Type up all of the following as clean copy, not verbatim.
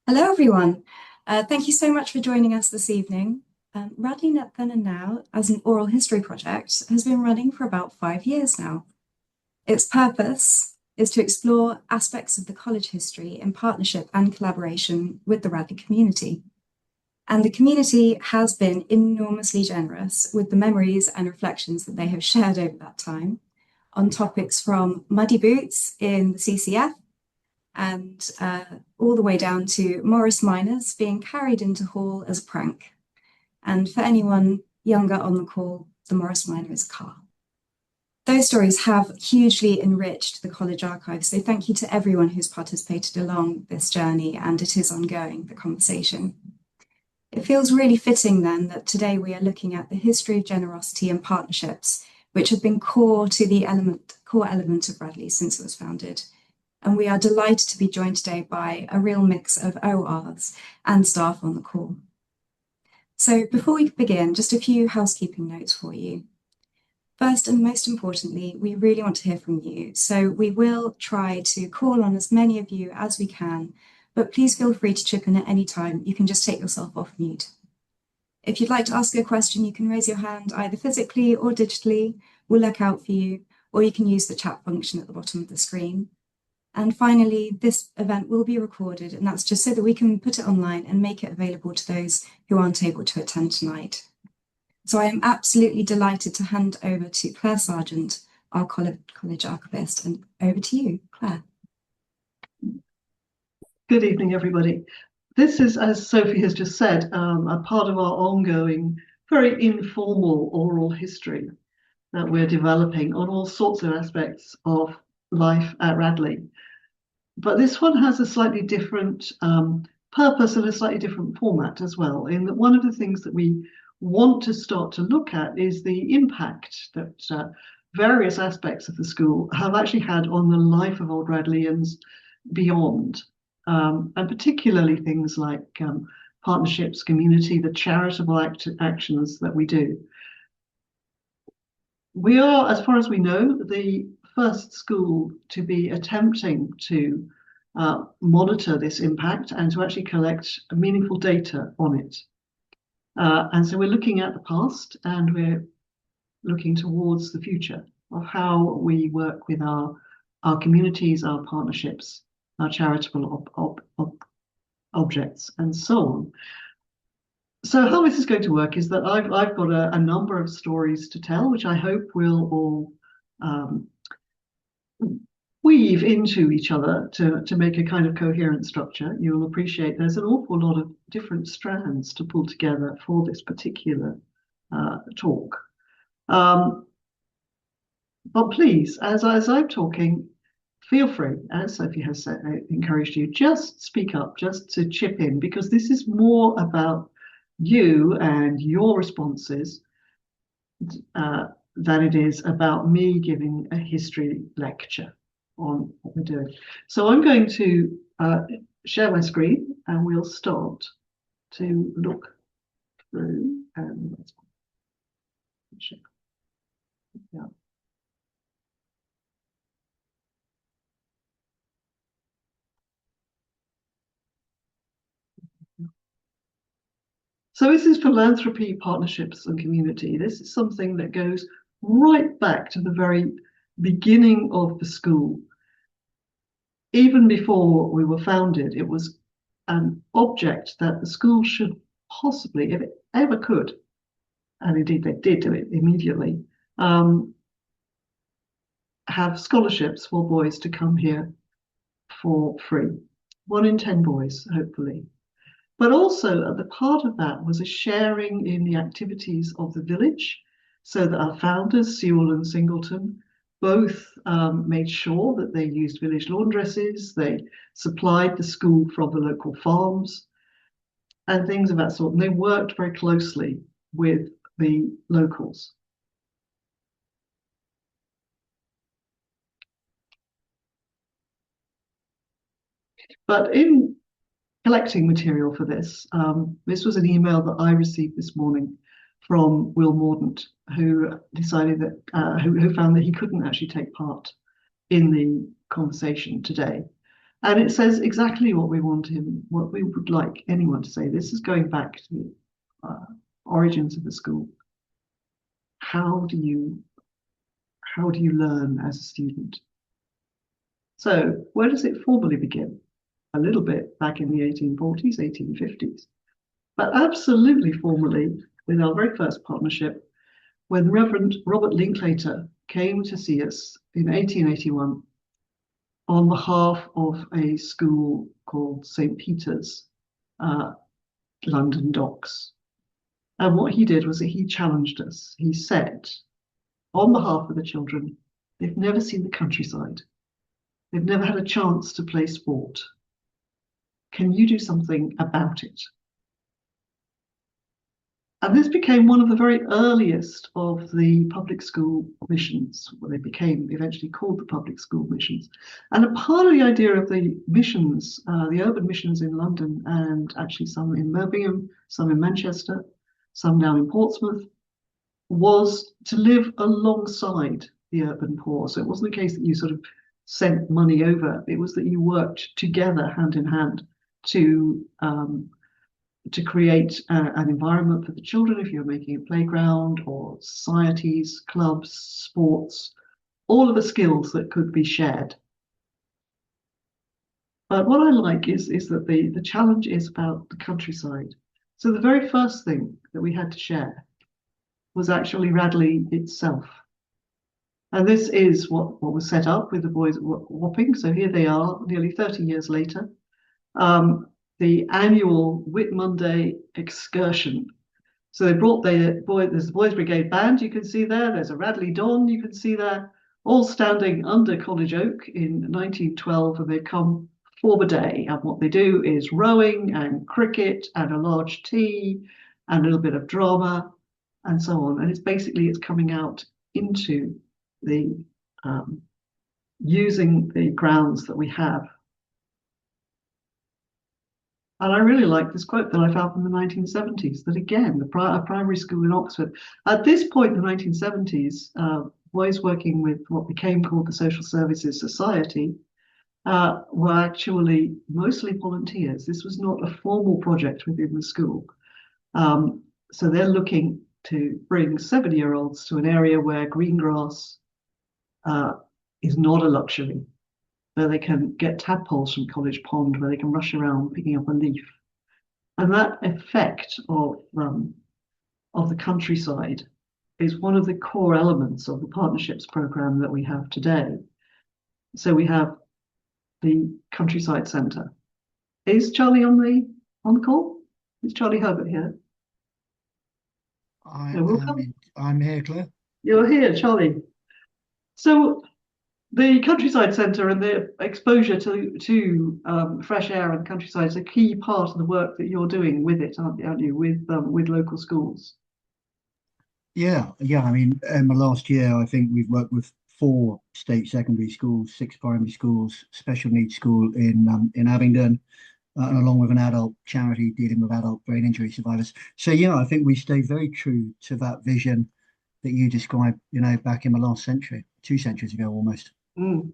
Hello, everyone. Thank you so much for joining us this evening. Radley Then Now, as an oral history project, has been running for about 5 years now. Its purpose is to explore aspects of the college history in partnership and collaboration with the Radley community. And the community has been enormously generous with the memories and reflections that they have shared over that time on topics from muddy boots in the CCF and all the way down to Morris miners being carried into Hall as a prank. And for anyone younger on the call, the Morris miner is a car. Those stories have hugely enriched the college archive, so thank you to everyone who's participated along this journey, and it is ongoing, the conversation. It feels really fitting then that today we are looking at the history of generosity and partnerships, which have been core to the core element of Radley since it was founded. And we are delighted to be joined today by a real mix of ORs and staff on the call. So before we begin, just a few housekeeping notes for you. First and most importantly, we really want to hear from you. So we will try to call on as many of you as we can, but please feel free to chip in at any time. You can just take yourself off mute. If you'd like to ask a question, you can raise your hand either physically or digitally. We'll look out for you, or you can use the chat function at the bottom of the screen. And finally, this event will be recorded, and that's just so that we can put it online and make it available to those who aren't able to attend tonight. So I am absolutely delighted to hand over to Claire Sargent, our college archivist, and over to you, Claire. Good evening, everybody. This is, as Sophie has just said, a part of our ongoing, very informal oral history that we're developing on all sorts of aspects of life at Radley. But this one has a slightly different purpose and a slightly different format as well, in that one of the things that we want to start to look at is the impact that various aspects of the school have actually had on the life of old Radleians beyond, and particularly things like partnerships, community, the charitable actions that we do. We are, as far as we know, the first school to be attempting to monitor this impact and to actually collect meaningful data on it. And so we're looking at the past and we're looking towards the future of how we work with our communities, our partnerships, our charitable objects, and so on. So how this is going to work is that I've got a number of stories to tell, which I hope will all weave into each other to make a kind of coherent structure. You'll appreciate there's an awful lot of different strands to pull together for this particular talk. But please, as I'm talking, feel free, as Sophie has said, encouraged you, just speak up, just to chip in, because this is more about you and your responses than it is about me giving a history lecture on what we're doing. So I'm going to share my screen and we'll start to look through and let's check. Yeah. So this is philanthropy, partnerships, and community. This is something that goes right back to the very beginning of the school. Even before we were founded, it was an object that the school should possibly, if it ever could, and indeed they did do it immediately, have scholarships for boys to come here for free. 1 in 10 boys, hopefully. But also at the part of that was a sharing in the activities of the village, so that our founders, Sewell and Singleton, both made sure that they used village laundresses, they supplied the school from the local farms, and things of that sort. And they worked very closely with the locals. But in collecting material for this, this was an email that I received this morning from Will Mordaunt, who decided that who found that he couldn't actually take part in the conversation today. And it says exactly what we want him, what we would like anyone to say. This is going back to the origins of the school. How do you learn as a student? So where does it formally begin? A little bit back in the 1840s, 1850s, but absolutely formally with our very first partnership when Reverend Robert Linklater came to see us in 1881 on behalf of a school called St. Peter's, London Docks. And what he did was that he challenged us. He said, on behalf of the children, they've never seen the countryside. They've never had a chance to play sport. Can you do something about it? And this became one of the very earliest of the public school missions. Well, they became eventually called the public school missions. And a part of the idea of the missions, the urban missions in London, and actually some in Birmingham, some in Manchester, some now in Portsmouth, was to live alongside the urban poor. So it wasn't the case that you sort of sent money over. It was that you worked together hand in hand to create an environment for the children, if you're making a playground or societies, clubs, sports, all of the skills that could be shared. But what I like is that the challenge is about the countryside. So the very first thing that we had to share was actually Radley itself. And this is what was set up with the boys at Wapping. So here they are, nearly 30 years later. The annual Whit Monday excursion. So they brought there's the Boys Brigade Band, you can see there. There's a Radley Dawn, you can see there, all standing under College Oak in 1912, and they come for the day. And what they do is rowing and cricket and a large tea and a little bit of drama and so on. And it's coming out into the using the grounds that we have. And I really like this quote that I found from the 1970s, that again, a primary school in Oxford, at this point in the 1970s, boys working with what became called the Social Services Society were actually mostly volunteers. This was not a formal project within the school. So they're looking to bring 7-year-olds to an area where green grass is not a luxury, where they can get tadpoles from College Pond, where they can rush around picking up a leaf. And that effect of the countryside is one of the core elements of the partnerships program that we have today. So we have the Countryside Centre. Is Charlie on the call? Is Charlie Herbert here? I'm here, Claire. You're here, Charlie. So the Countryside Centre and the exposure to fresh air and countryside is a key part of the work that you're doing with it, aren't you, with local schools? Yeah. I mean, in the last year, I think we've worked with 4 state secondary schools, 6 primary schools, special needs school in Abingdon, and along with an adult charity dealing with adult brain injury survivors. So yeah, I think we stay very true to that vision that you described, back in the last century, 2 centuries ago almost. Mm.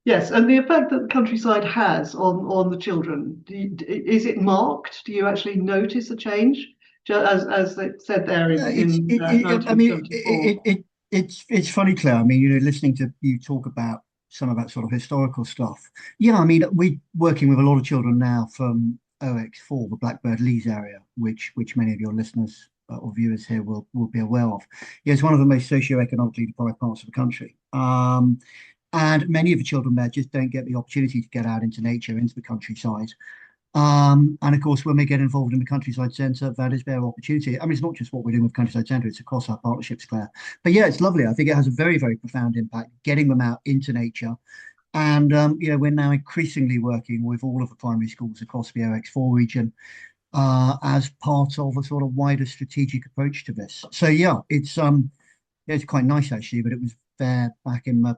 Yes, and the effect that the countryside has on the children, is it marked? Do you actually notice a change? As they said there in 1974. It's funny, Claire. I mean, listening to you talk about some of that sort of historical stuff. Yeah, I mean, we're working with a lot of children now from OX4, the Blackbird Leys area, which many of your listeners or viewers here will be aware of. Yeah, it's one of the most socioeconomically deprived parts of the country. And many of the children there just don't get the opportunity to get out into nature, into the countryside. And of course, when they get involved in the Countryside Centre, that is their opportunity. I mean, it's not just what we're doing with Countryside Centre, it's across our partnerships, Claire. But yeah, it's lovely. I think it has a very, very profound impact, getting them out into nature. And, we're now increasingly working with all of the primary schools across the OX4 region as part of a sort of wider strategic approach to this. So yeah, it's quite nice actually, but it was there back in the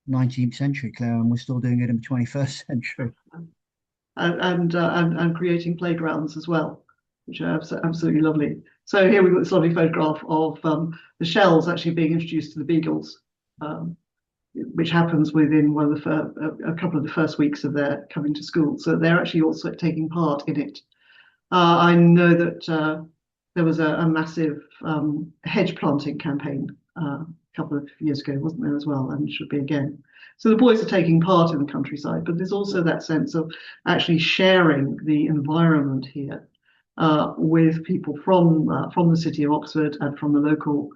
19th century, Claire, and we're still doing it in the 21st century. And creating playgrounds as well, which are absolutely lovely. So here we've got this lovely photograph of the shells actually being introduced to the beagles. which happens within one of the a couple of the first weeks of their coming to school. So they're actually also taking part in it. I know that there was a massive hedge planting campaign a couple of years ago, wasn't there, as well, and should be again. So the boys are taking part in the countryside, but there's also that sense of actually sharing the environment here with people from the city of Oxford and from the local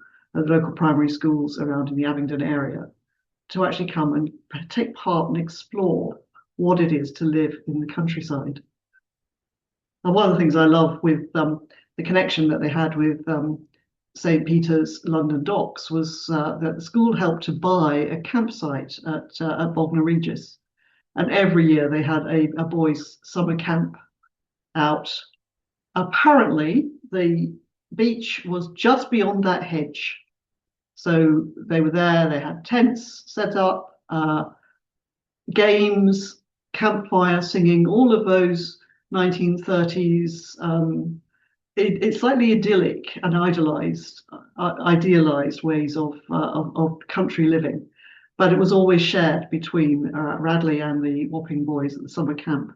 primary schools around in the Abingdon area, to actually come and take part and explore what it is to live in the countryside. And one of the things I love with the connection that they had with St. Peter's London Docks was that the school helped to buy a campsite at Bognor Regis. And every year they had a boys' summer camp out. Apparently, the beach was just beyond that hedge. So they were there, they had tents set up, games, campfire singing, all of those 1930s. It's slightly idyllic and idealized ways of country living, but it was always shared between Radley and the Wapping boys at the summer camp.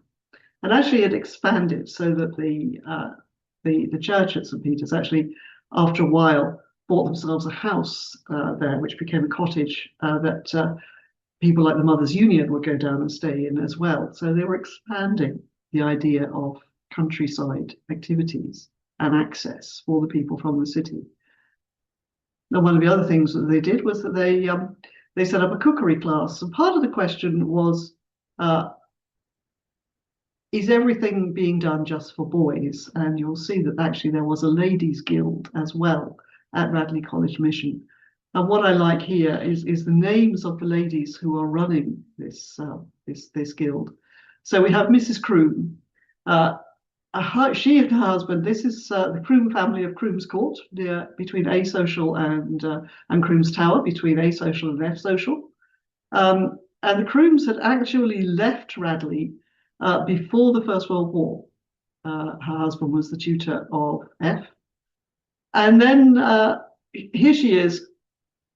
And actually, it expanded so that the church at St. Peter's actually, after a while, bought themselves a house there, which became a cottage that people like the Mothers' Union would go down and stay in as well. So they were expanding the idea of countryside activities and access for the people from the city. Now, one of the other things that they did was that they set up a cookery class. And part of the question was, is everything being done just for boys? And you'll see that actually there was a ladies' guild as well at Radley College Mission. And what I like here is the names of the ladies who are running this guild. So we have Mrs. Croom. She and her husband. This is the Croom family of Croom's Court, between A Social and Croom's Tower, between A Social and F Social. And the Crooms had actually left Radley before the First World War. Her husband was the tutor of F. And then here she is,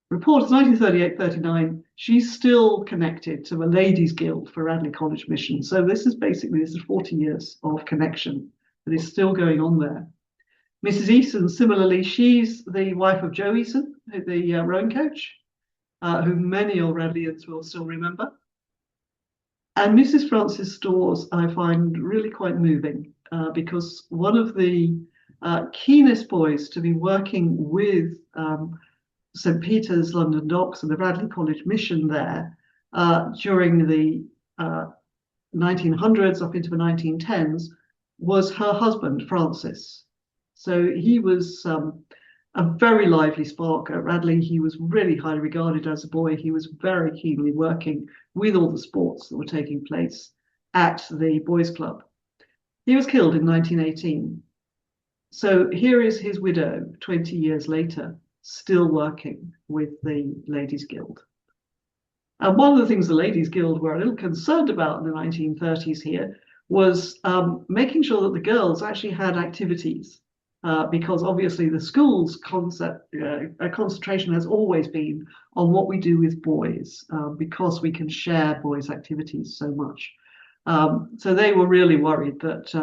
reports 1938-39. She's still connected to the Ladies' Guild for Radley College Mission. So this is 40 years of connection that is still going on there. Mrs. Eason, similarly, she's the wife of Joe Eason, the rowing coach, who many of Radleians will still remember. And Mrs. Francis Storrs, I find really quite moving because one of the keenest boys to be working with St. Peter's London Docks and the Radley College Mission there during the 1900s up into the 1910s was her husband, Francis. So he was a very lively spark at Radley. He was really highly regarded as a boy. He was very keenly working with all the sports that were taking place at the boys' club. He was killed in 1918. So here is his widow 20 years later, still working with the Ladies' Guild. And one of the things the Ladies' Guild were a little concerned about in the 1930s here was making sure that the girls actually had activities, because obviously the school's concentration has always been on what we do with boys, because we can share boys' activities so much. So they were really worried that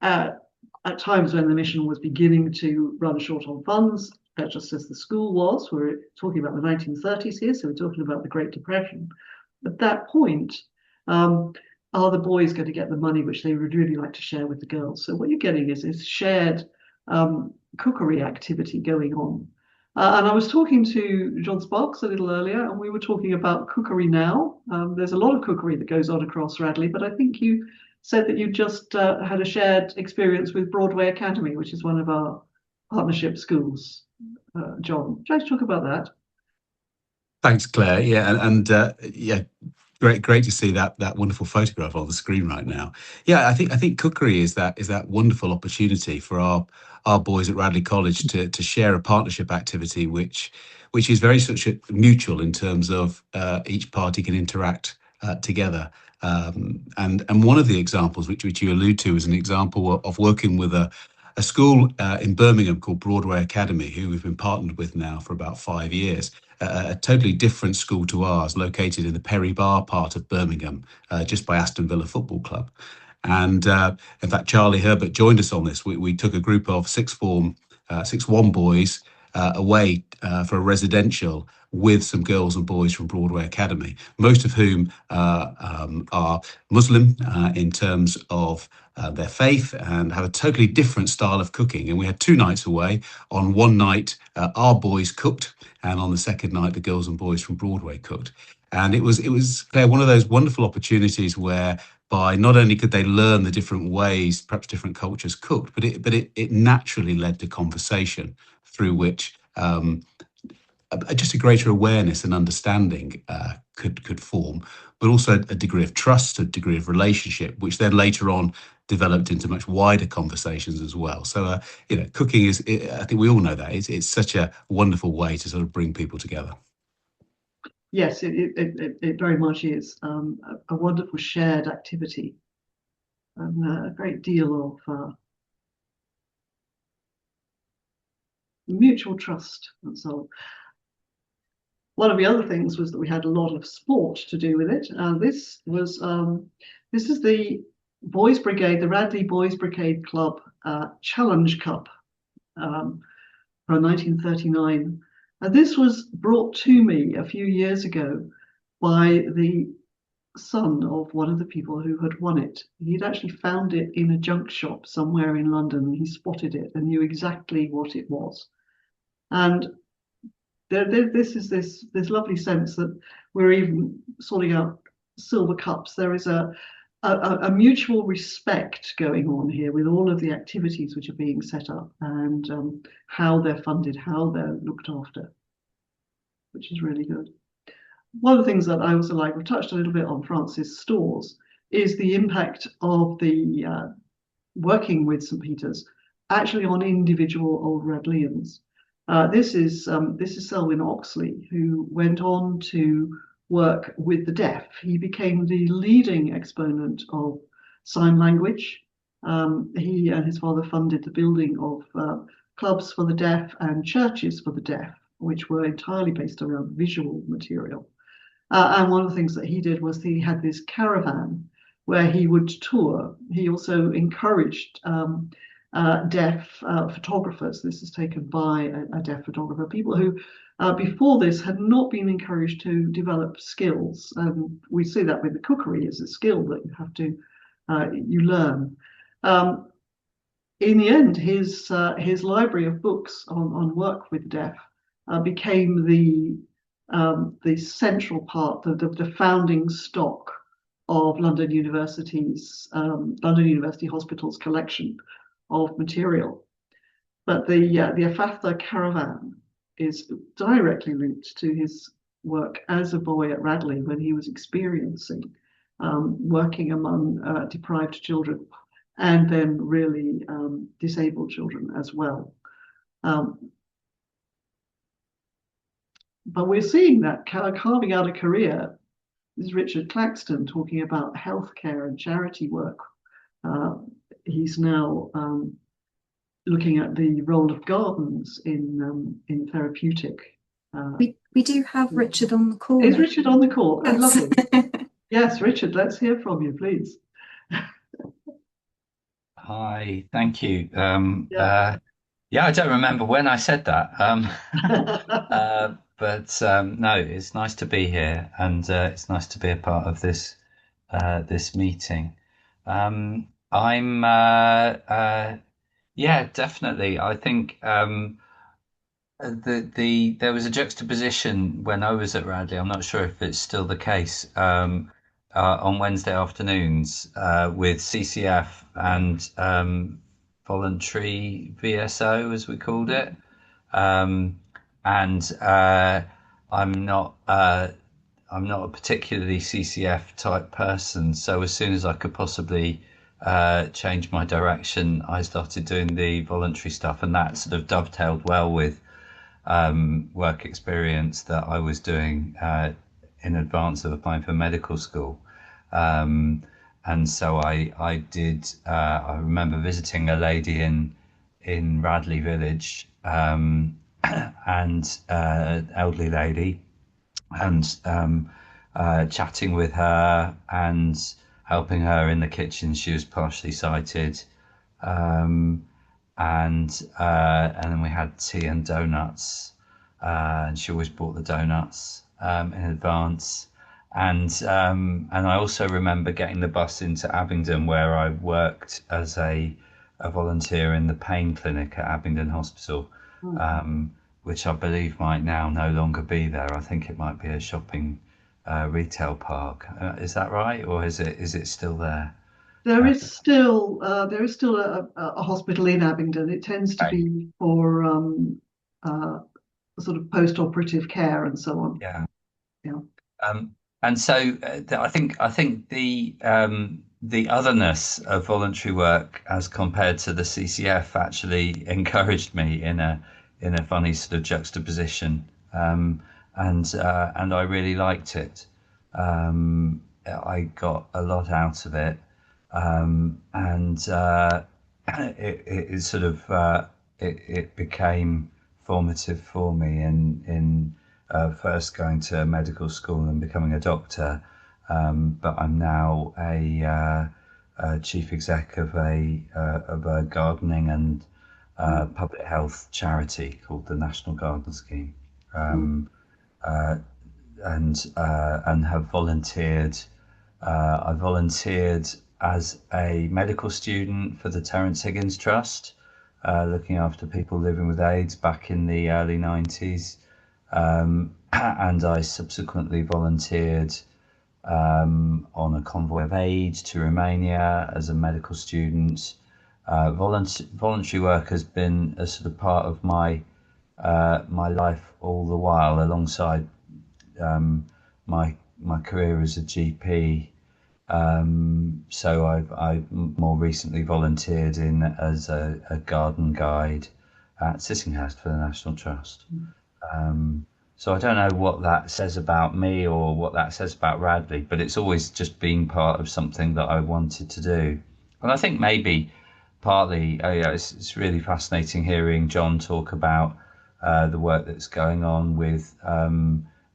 at times when the mission was beginning to run short on funds, just as the school was, we're talking about the 1930s here, so we're talking about the Great Depression. At that point, are the boys going to get the money which they would really like to share with the girls? So what you're getting is shared cookery activity going on. And I was talking to John Sparks a little earlier, and we were talking about cookery now. There's a lot of cookery that goes on across Radley, but I think you said that you just had a shared experience with Broadway Academy, which is one of our partnership schools. John, would you like to talk about that? Thanks, Claire. Yeah, and yeah, great to see that wonderful photograph on the screen right now. Yeah, I think cookery is that wonderful opportunity for our boys at Radley College to share a partnership activity which is very such a mutual in terms of each party can interact together. And one of the examples which you allude to is an example of working with a school in Birmingham called Broadway Academy, who we've been partnered with now for about 5 years. A totally different school to ours, located in the Perry Bar part of Birmingham, just by Aston Villa Football Club. And in fact, Charlie Herbert joined us on this. We took a group of sixth form boys away for a residential with some girls and boys from Broadway Academy, most of whom are Muslim in terms of their faith and have a totally different style of cooking. And we had 2 nights away. On one night, our boys cooked, and on the second night, the girls and boys from Broadway cooked. And it was one of those wonderful opportunities where by not only could they learn the different ways, perhaps different cultures cooked, but it naturally led to conversation through which just a greater awareness and understanding could form, but also a degree of trust, a degree of relationship, which then later on developed into much wider conversations as well. So, cooking is, I think we all know that, it's such a wonderful way to sort of bring people together. Yes, it very much is a wonderful shared activity, and a great deal of mutual trust and so on. One of the other things was that we had a lot of sport to do with it. This is the Boys Brigade, the Radley Boys Brigade Club Challenge Cup from 1939. And this was brought to me a few years ago by the son of one of the people who had won it. He'd actually found it in a junk shop somewhere in London. He spotted it and knew exactly what it was. And this is this lovely sense that we're even sorting out silver cups. There is a mutual respect going on here with all of the activities which are being set up and how they're funded, how they're looked after, which is really good. One of the things that I also like, we've touched a little bit on Francis Stores, is the impact of the working with St. Peter's actually on individual old Radleians. This is Selwyn Oxley, who went on to work with the deaf. He became the leading exponent of sign language. He and his father funded the building of clubs for the deaf and churches for the deaf, which were entirely based around visual material. And one of the things that he did was he had this caravan where he would tour. He also encouraged deaf photographers. This is taken by a deaf photographer, people who before this had not been encouraged to develop skills. We see that with the cookery as a skill that you have to you learn. In the end, his library of books on work with deaf became the central part, the founding stock of London University Hospital's collection of material. But the Afatha caravan is directly linked to his work as a boy at Radley when he was experiencing working among deprived children and then really disabled children as well. But we're seeing that carving out a career. This is Richard Claxton talking about healthcare and charity work. He's now looking at the role of gardens in therapeutic. We do have Richard on the call. Is Richard on the call? Yes. Lovely. Yes, Richard, let's hear from you, please. Hi, thank you. Yeah, I don't remember when I said that. But no, it's nice to be here, and it's nice to be a part of this meeting. Yeah, definitely. I think there was a juxtaposition when I was at Radley. I'm not sure if it's still the case. On Wednesday afternoons with CCF and voluntary VSO, as we called it. I'm not a particularly CCF type person, so as soon as I could possibly change my direction, I started doing the voluntary stuff, and that sort of dovetailed well with work experience that I was doing in advance of applying for medical school. And so I did. I remember visiting a lady in in Radley Village, and elderly lady, and chatting with her and helping her in the kitchen. She was partially sighted, um, and then we had tea and donuts, and she always bought the donuts in advance. And I also remember getting the bus into Abingdon, where I worked as a volunteer in the pain clinic at Abingdon Hospital, which I believe might now no longer be there. I think it might be a shopping retail park. Is that right, or is it still there? There is still a hospital in Abingdon. It tends to Right. be for sort of post-operative care and so on. Yeah. Yeah. And so I think the otherness of voluntary work as compared to the CCF actually encouraged me in a funny sort of juxtaposition, and I really liked it. I got a lot out of it, and it sort of it became formative for me in first going to medical school and becoming a doctor, but I'm now a chief exec of a gardening and public health charity called the National Garden Scheme, uh, and have volunteered. I volunteered as a medical student for the Terence Higgins Trust, looking after people living with AIDS back in the early 90s. And I subsequently volunteered on a convoy of aid to Romania as a medical student. Voluntary work has been a sort of part of my life all the while, alongside my career as a GP. So I've more recently volunteered as a garden guide at Sissinghurst for the National Trust. So I don't know what that says about me or what that says about Radley, but it's always just been part of something that I wanted to do. And I think maybe partly, yeah, it's really fascinating hearing John talk about the work that's going on with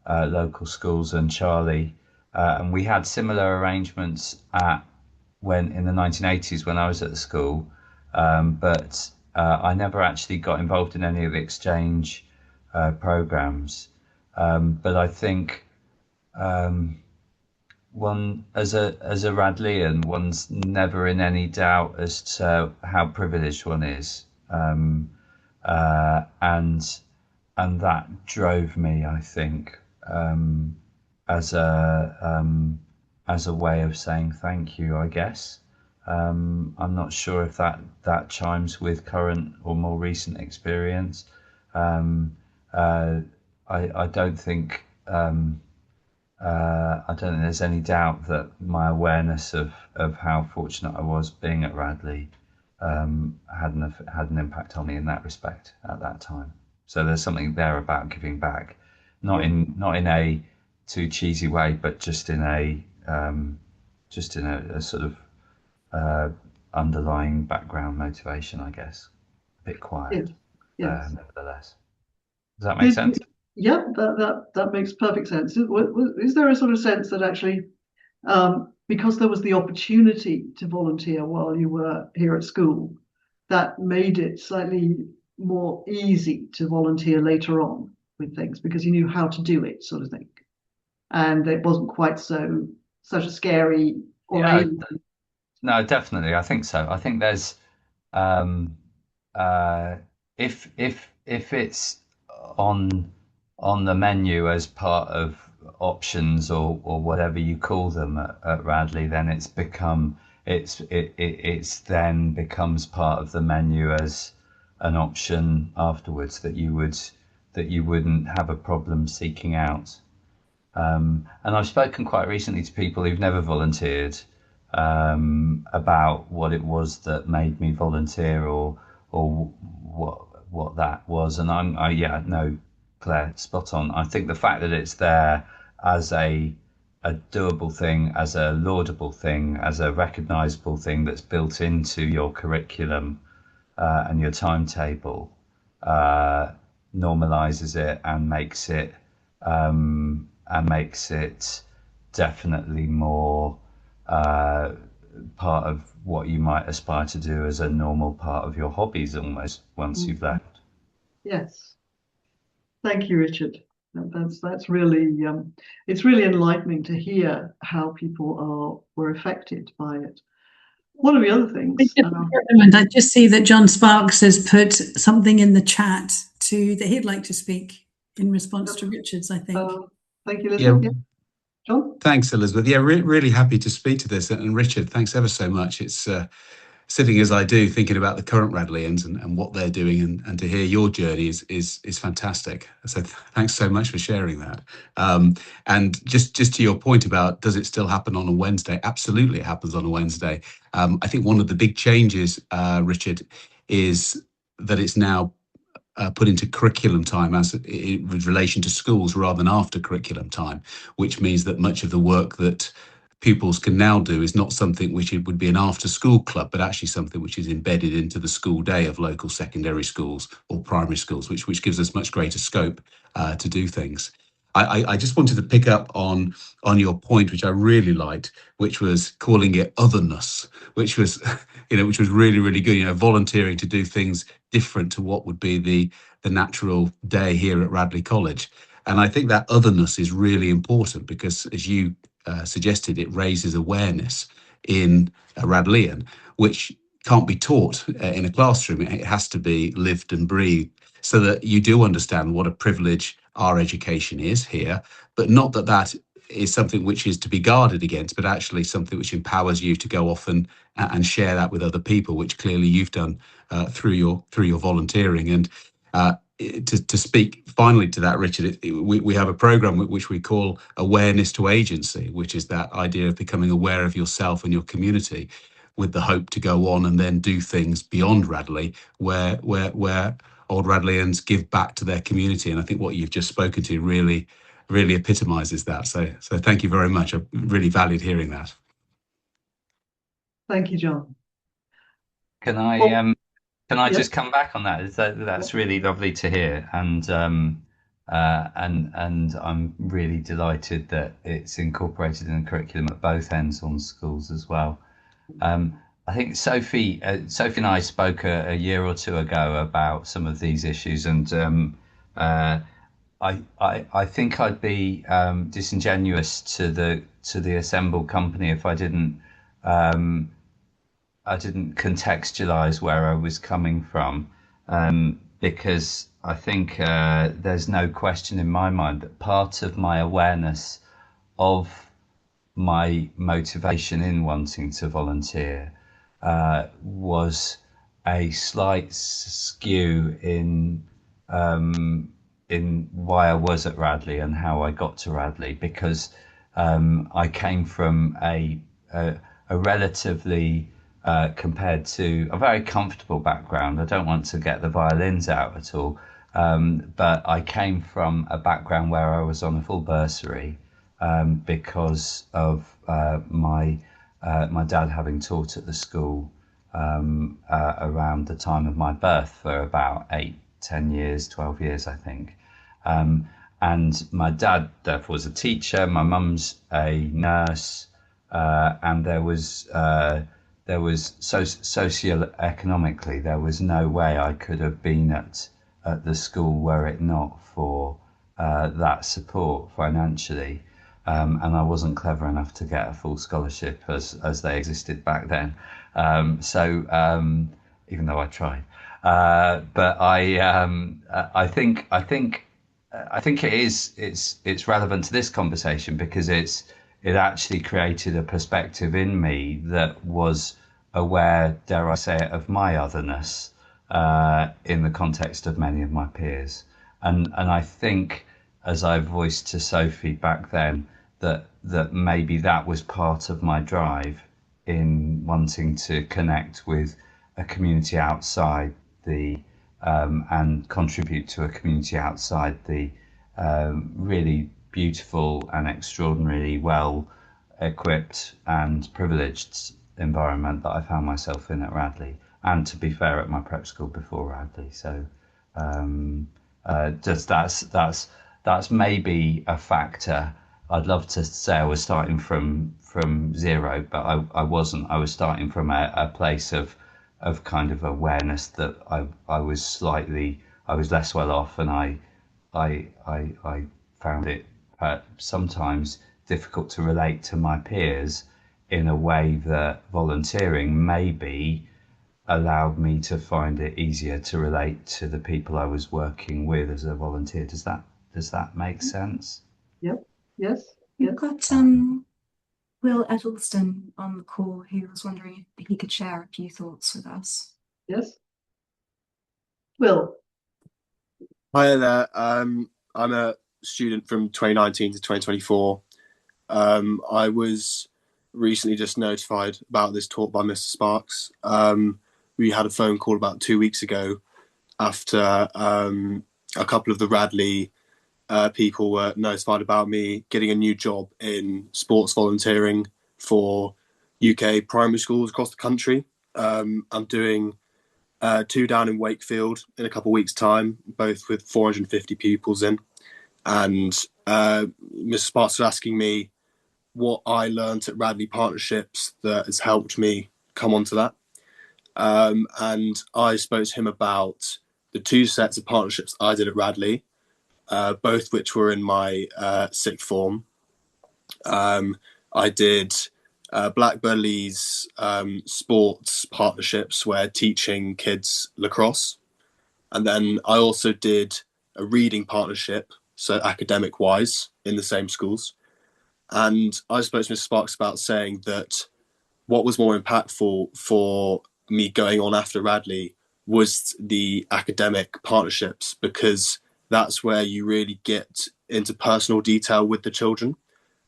local schools and Charlie. And we had similar arrangements when in the 1980s when I was at the school, but I never actually got involved in any of the exchange programs. But I think one as a Radleian, one's never in any doubt as to how privileged one is, and that drove me, I think, as a way of saying thank you, I guess. I'm not sure if that chimes with current or more recent experience. I don't think there's any doubt that my awareness of how fortunate I was being at Radley had an impact on me in that respect at that time. So there's something there about giving back, not in a too cheesy way, but just in a sort of underlying background motivation, I guess. A bit quiet, Yes. nevertheless. Does that make sense? Yeah, that makes perfect sense. Is there a sort of sense that actually, because there was the opportunity to volunteer while you were here at school, that made it slightly more easy to volunteer later on with things because you knew how to do it, sort of thing, and it wasn't quite such a scary or alien. No, definitely. I think so. I think there's if it's on the menu as part of options or whatever you call them at Radley, then it's then becomes part of the menu as an option afterwards that you wouldn't have a problem seeking out. And I've spoken quite recently to people who've never volunteered about what it was that made me volunteer or what that was. And no, Claire, spot on. I think the fact that it's there as a doable thing, as a laudable thing, as a recognisable thing that's built into your curriculum, and your timetable normalizes it and makes it definitely more part of what you might aspire to do as a normal part of your hobbies almost once you've left. Yes. Thank you, Richard. That's really it's really enlightening to hear how people were affected by it. One of the other things. I just see that John Sparks has put something in the chat that he'd like to speak in response to Richard's, I think. Thank you, Elizabeth. Yeah. John? Thanks, Elizabeth. Yeah, really happy to speak to this. And Richard, thanks ever so much. It's sitting as I do, thinking about the current Radleians and what they're doing, and to hear your journey is fantastic. So thanks so much for sharing that. And just to your point about, does it still happen on a Wednesday? Absolutely, it happens on a Wednesday. I think one of the big changes, Richard, is that it's now put into curriculum time with relation to schools rather than after curriculum time, which means that much of the work that pupils can now do is not something which it would be an after school club, but actually something which is embedded into the school day of local secondary schools or primary schools, which gives us much greater scope to do things. I just wanted to pick up on your point, which I really liked, which was calling it otherness, which was which was really good. Volunteering to do things different to what would be the natural day here at Radley College, and I think that otherness is really important because, as you suggested, it raises awareness in a Radleian, which can't be taught in a classroom. It has to be lived and breathed, so that you do understand what a privilege our education is here, but not that is something which is to be guarded against, but actually something which empowers you to go off and share that with other people, which clearly you've done through your volunteering. And to speak finally to that, Richard, we have a program which we call Awareness to Agency, which is that idea of becoming aware of yourself and your community, with the hope to go on and then do things beyond Radley, where old Radleians give back to their community. And I think what you've just spoken to really epitomizes that. So thank you very much. I really valued hearing that. Thank you, John. Can I just come back on that? That's really lovely to hear, and I'm really delighted that it's incorporated in the curriculum at both ends on schools as well. I think Sophie and I spoke a year or two ago about some of these issues, and I think I'd be disingenuous to the assembled company if I didn't contextualize where I was coming from, because I think there's no question in my mind that part of my awareness of my motivation in wanting to volunteer was a slight skew in why I was at Radley and how I got to Radley, because I came from a relatively compared to a very comfortable background. I don't want to get the violins out at all, but I came from a background where I was on a full bursary because of my dad having taught at the school around the time of my birth for about 8, 10 years, 12 years, I think. And my dad, therefore, was a teacher. My mum's a nurse, and there was socioeconomically, there was no way I could have been at the school were it not for that support financially. And I wasn't clever enough to get a full scholarship as they existed back then. Even though I tried, but I think it's relevant to this conversation because it actually created a perspective in me that was aware, dare I say it, of my otherness in the context of many of my peers. And I think, as I voiced to Sophie back then, that maybe that was part of my drive in wanting to connect with a community outside and contribute to a community outside the really beautiful and extraordinarily well equipped and privileged environment that I found myself in at Radley. and to be fair, at my prep school before Radley. So just that's maybe a factor. I'd love to say I was starting from zero, but I wasn't. I was starting from a place of kind of awareness that I was less well off, and I found it sometimes difficult to relate to my peers in a way that volunteering maybe allowed me to find it easier to relate to the people I was working with as a volunteer. Does that make sense? Yep. Yes. We've got Will Edelston on the call, who was wondering if he could share a few thoughts with us. Yes. Will. Hi there. I'm a student from 2019 to 2024. I was recently just notified about this talk by Mr. Sparks. We had a phone call about 2 weeks ago after a couple of the Radley people were notified about me getting a new job in sports volunteering for UK primary schools across the country. I'm doing 2 down in Wakefield in a couple of weeks' time, both with 450 pupils in. And Mr. Sparks was asking me what I learned at Radley Partnerships that has helped me come onto that. And I spoke to him about the 2 sets of partnerships I did at Radley, both which were in my sixth form. I did Blackbird Lee's sports partnerships where teaching kids lacrosse. And then I also did a reading partnership, so academic wise, in the same schools. And I spoke to Mr. Sparks about saying that what was more impactful for me going on after Radley was the academic partnerships, because that's where you really get into personal detail with the children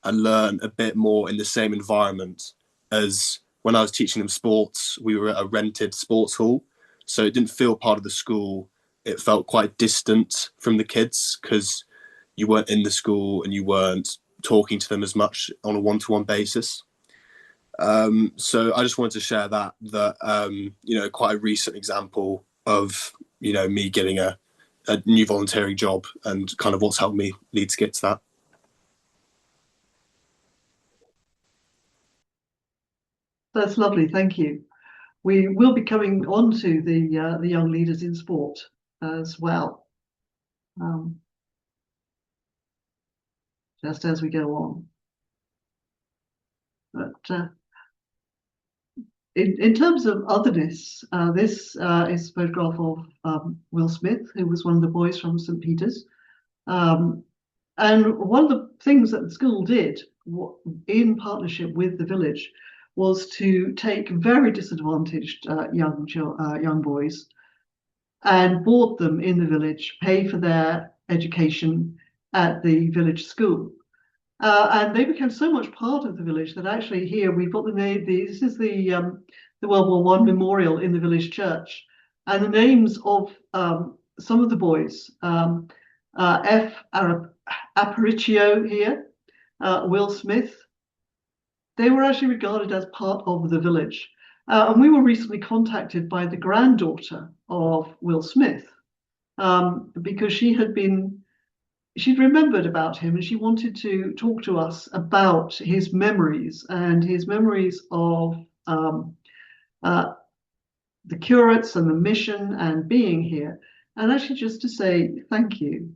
and learn a bit more in the same environment as when I was teaching them sports. We were at a rented sports hall, so it didn't feel part of the school. It felt quite distant from the kids because you weren't in the school and you weren't talking to them as much on a one-to-one basis. So I just wanted to share that quite a recent example of, me getting a new volunteering job and kind of what's helped me lead to get to that. That's lovely, thank you. We will be coming on to the young leaders in sport as well, just as we go on. But in terms of otherness, this is a photograph of Will Smith, who was one of the boys from St. Peter's. And one of the things that the school did in partnership with the village was to take very disadvantaged young boys and board them in the village, pay for their education at the village school. And they became so much part of the village that actually here we've got this is the World War I memorial in the village church, and the names of some of the boys, F. Aparicio here, Will Smith. They were actually regarded as part of the village. And we were recently contacted by the granddaughter of Will Smith, because she'd remembered about him and she wanted to talk to us about his memories and his memories of the curates and the mission and being here, and actually just to say thank you.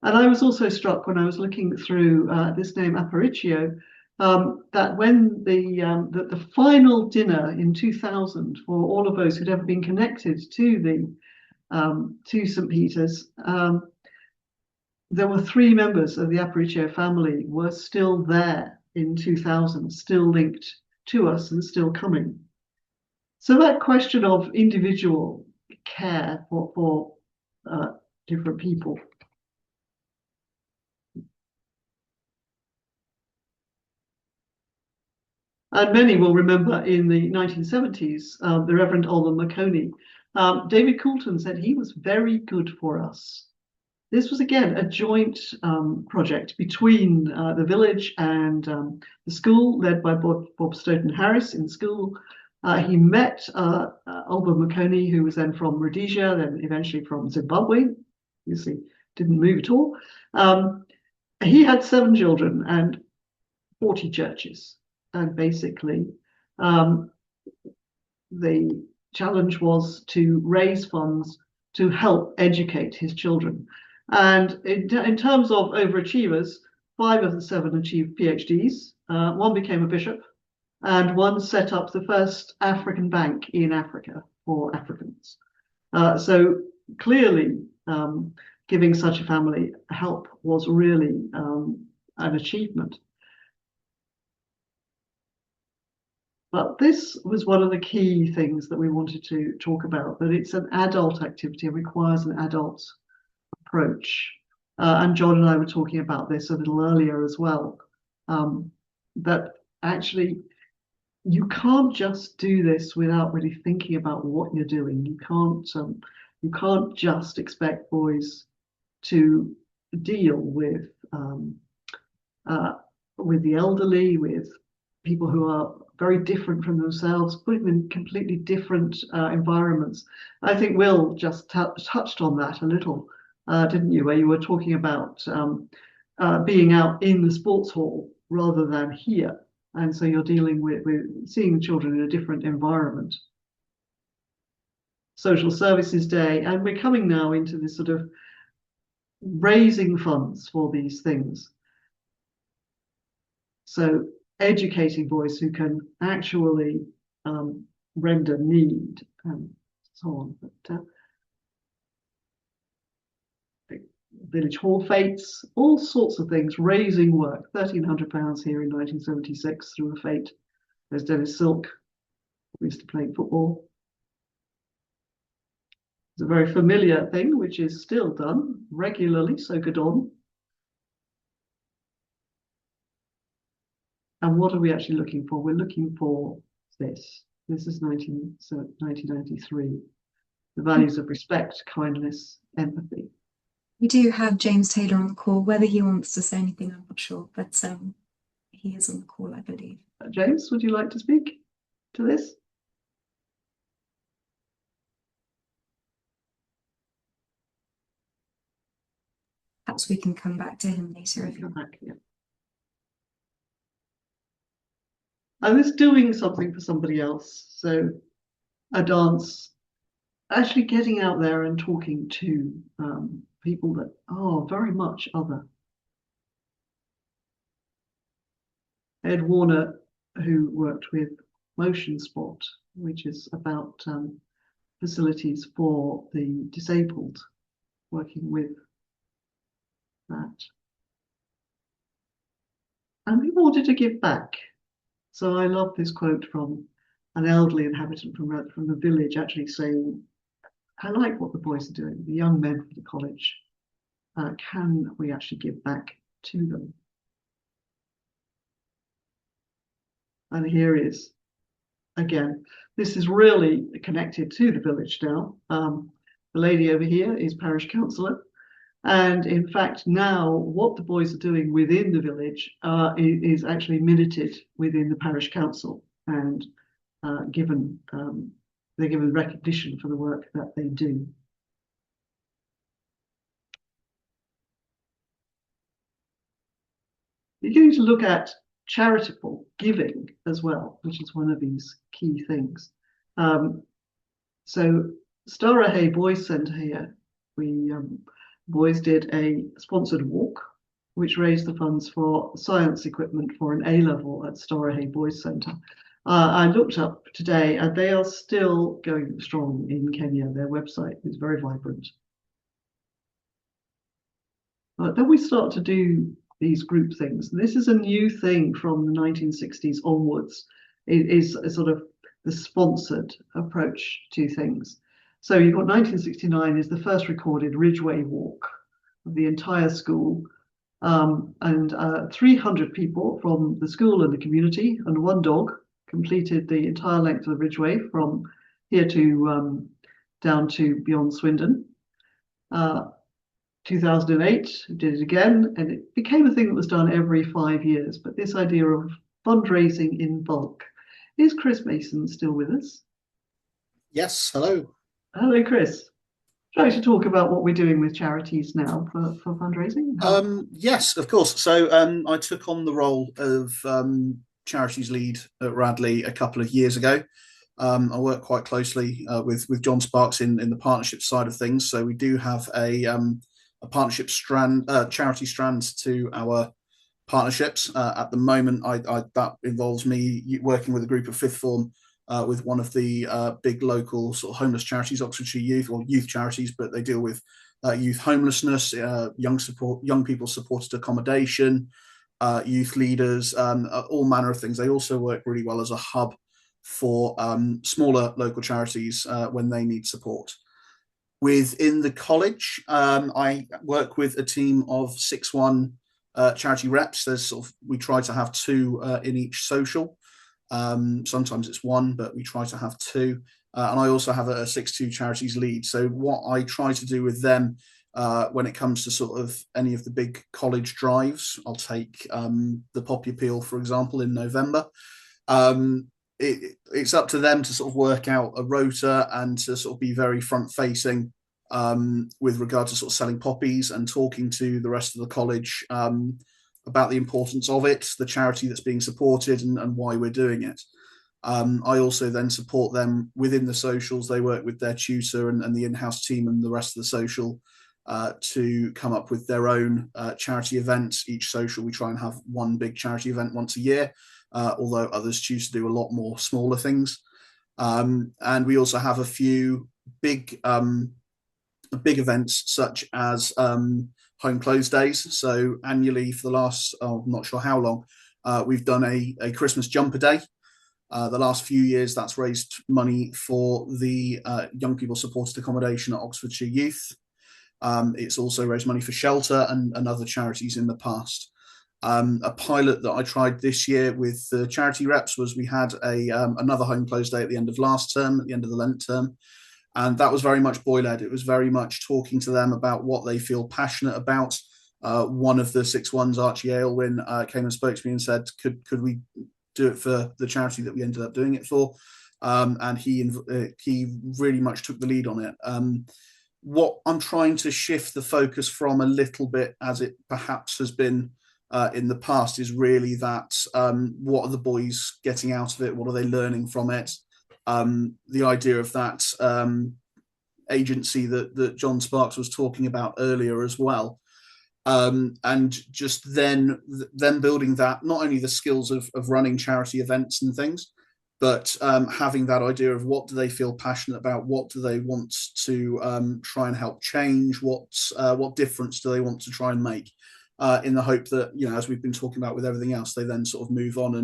And I was also struck when I was looking through this name Aparicio, that when the final dinner in 2000 for all of those who'd ever been connected to St. Peter's, there were 3 members of the Aparicio family were still there in 2000, still linked to us and still coming. So that question of individual care for different people. And many will remember in the 1970s, the Reverend Olin Maconey. David Coulton said he was very good for us. This was, again, a joint project between the village and the school, led by Bob Stoughton Harris in school, He met Olga Makoni, who was then from Rhodesia, then eventually from Zimbabwe. Obviously, didn't move at all. He had 7 children and 40 churches. And basically, the challenge was to raise funds to help educate his children. And in terms of overachievers, 5 of the 7 achieved PhDs. 1 became a bishop, and 1 set up the first African bank in Africa for Africans. So clearly, giving such a family help was really an achievement. But this was one of the key things that we wanted to talk about, that it's an adult activity and requires an adult approach. And John and I were talking about this a little earlier as well, that actually you can't just do this without really thinking about what you're doing. You can't just expect boys to deal with the elderly, with people who are very different from themselves, put them in completely different environments. I think Will just touched on that a little, didn't you, where you were talking about being out in the sports hall rather than here. And so you're dealing with seeing children in a different environment. Social Services Day, and we're coming now into this sort of raising funds for these things. So educating boys who can actually render need and so on. But village hall fetes, all sorts of things, raising work. £1,300 here in 1976 through a fete. There's Dennis Silk, who used to play football. It's a very familiar thing, which is still done regularly, so good on. And what are we actually looking for? We're looking for this. This is 1993. The values of respect, kindness, empathy. We do have James Taylor on the call. Whether he wants to say anything, I'm not sure, but he is on the call, I believe. James, would you like to speak to this? Perhaps we can come back to him later if you want. Yeah. I was doing something for somebody else, so a dance, actually getting out there and talking to people that are very much other. Ed Warner, who worked with Motion Spot, which is about facilities for the disabled, working with that. And we wanted to give back. So I love this quote from an elderly inhabitant from the village actually saying, I like what the boys are doing, the young men from the college. Can we actually give back to them? And here is, again, this is really connected to the village now. The lady over here is parish councillor. And in fact, now what the boys are doing within the village is actually minuted within the parish council and they're given recognition for the work that they do. You're going to look at charitable giving as well, which is one of these key things. So Starahay Boys Centre here, we boys did a sponsored walk, which raised the funds for science equipment for an A-level at Starahay Boys Centre. I looked up today and they are still going strong in Kenya. Their website is very vibrant. But then we start to do these group things. This is a new thing from the 1960s onwards. It is a sort of the sponsored approach to things. So you've got 1969 is the first recorded Ridgeway Walk of the entire school. And 300 people from the school and the community and 1 dog completed the entire length of the Ridgeway from here to down to beyond Swindon. 2008 did it again, and it became a thing that was done every 5 years. But this idea of fundraising in bulk Is Chris Mason still with us? Yes, hello. Hello, Chris. Try to talk about what we're doing with charities now for fundraising. Yes, of course. So I took on the role of charities lead at Radley a couple of years ago. I work quite closely with John Sparks in the partnership side of things. So we do have a partnership strand, charity strand to our partnerships. At the moment, that involves me working with a group of fifth form with one of the big local sort of homeless charities, Oxfordshire Youth, or youth charities, but they deal with youth homelessness, young people supported accommodation, youth leaders, all manner of things. They also work really well as a hub for smaller local charities when they need support. Within the college, I work with a team of 6-1 charity reps. We try to have 2 in each social. Sometimes it's 1, but we try to have 2. And I also have a 6-2 charities lead. So what I try to do with them when it comes to sort of any of the big college drives, I'll take the Poppy Appeal, for example, in November. It's up to them to sort of work out a rota and to sort of be very front facing with regard to sort of selling poppies and talking to the rest of the college about the importance of it, the charity that's being supported and why we're doing it. I also then support them within the socials. They work with their tutor and the in-house team and the rest of the social to come up with their own charity events. Each social, we try and have one big charity event once a year, although others choose to do a lot more smaller things. And we also have a few big events such as home close days. So annually for the last, I'm not sure how long, we've done a Christmas jumper day. The last few years, that's raised money for the young people supported accommodation at Oxfordshire Youth. It's also raised money for shelter and other charities in the past. A pilot that I tried this year with the charity reps was we had another home close day at the end of last term, at the end of the Lent term. And that was very much boy-led. It was very much talking to them about what they feel passionate about. One of the 6-1s, Archie Aylwin, came and spoke to me and said, could we do it for the charity that we ended up doing it for? And he really much took the lead on it. What I'm trying to shift the focus from a little bit, as it perhaps has been in the past, is really that what are the boys getting out of it? What are they learning from it? The idea of that agency that John Sparks was talking about earlier as well. And just then building that, not only the skills of running charity events and things, but having that idea of what do they feel passionate about, what do they want to try and help change, what difference do they want to try and make, in the hope that, as we've been talking about with everything else, they then sort of move on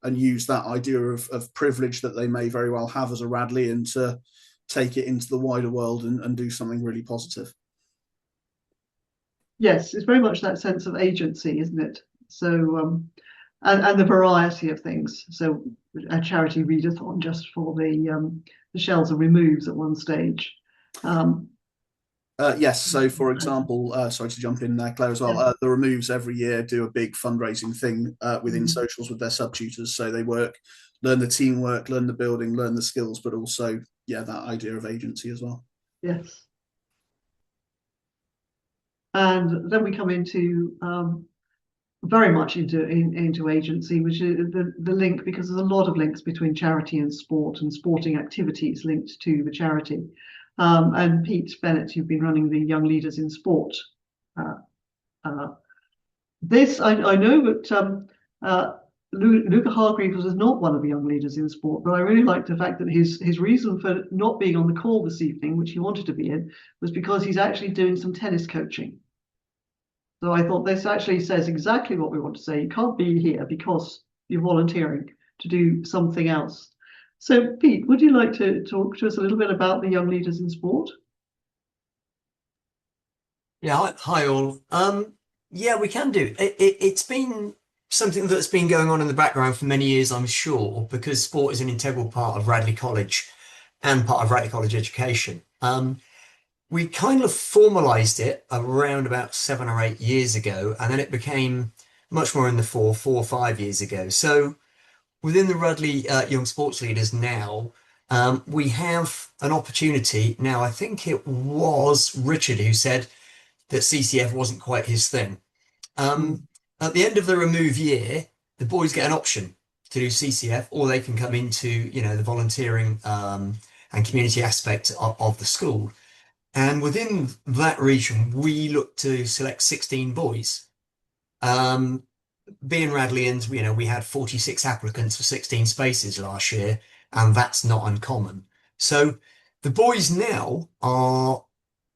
and use that idea of privilege that they may very well have as a Radleian to take it into the wider world and do something really positive. Yes, it's very much that sense of agency, isn't it? So, and the variety of things. So a charity readathon just for the shells and removes at one stage. Yes, so for example, sorry to jump in there, Claire, as well, the removes every year do a big fundraising thing within socials with their sub-tutors. So they learn the teamwork, learn the building, learn the skills, but also, that idea of agency as well. Yes. And then we come into very much into agency, which is the link, because there's a lot of links between charity and sport and sporting activities linked to the charity. And Pete Bennett, you've been running the Young Leaders in Sport. This, I know that Luca Hargreaves was not one of the Young Leaders in Sport, but I really like the fact that his reason for not being on the call this evening, which he wanted to be in, was because he's actually doing some tennis coaching. So I thought this actually says exactly what we want to say. You can't be here because you're volunteering to do something else. So, Pete, would you like to talk to us a little bit about the Young Leaders in Sport? Yeah, hi all. Yeah, we can do. It's been something that's been going on in the background for many years, I'm sure, because sport is an integral part of Radley College and part of Radley College education. We kind of formalised it around about 7 or 8 years ago, and then it became much more in the 4 or 5 years ago. So within the Radley Young Sports Leaders now, we have an opportunity. Now, I think it was Richard who said that CCF wasn't quite his thing. At the end of the remove year, the boys get an option to do CCF, or they can come into, you know, the volunteering and community aspect of the school. And within that region, we look to select 16 boys. Being Radleians, you know, we had 46 applicants for 16 spaces last year, and that's not uncommon. So the boys now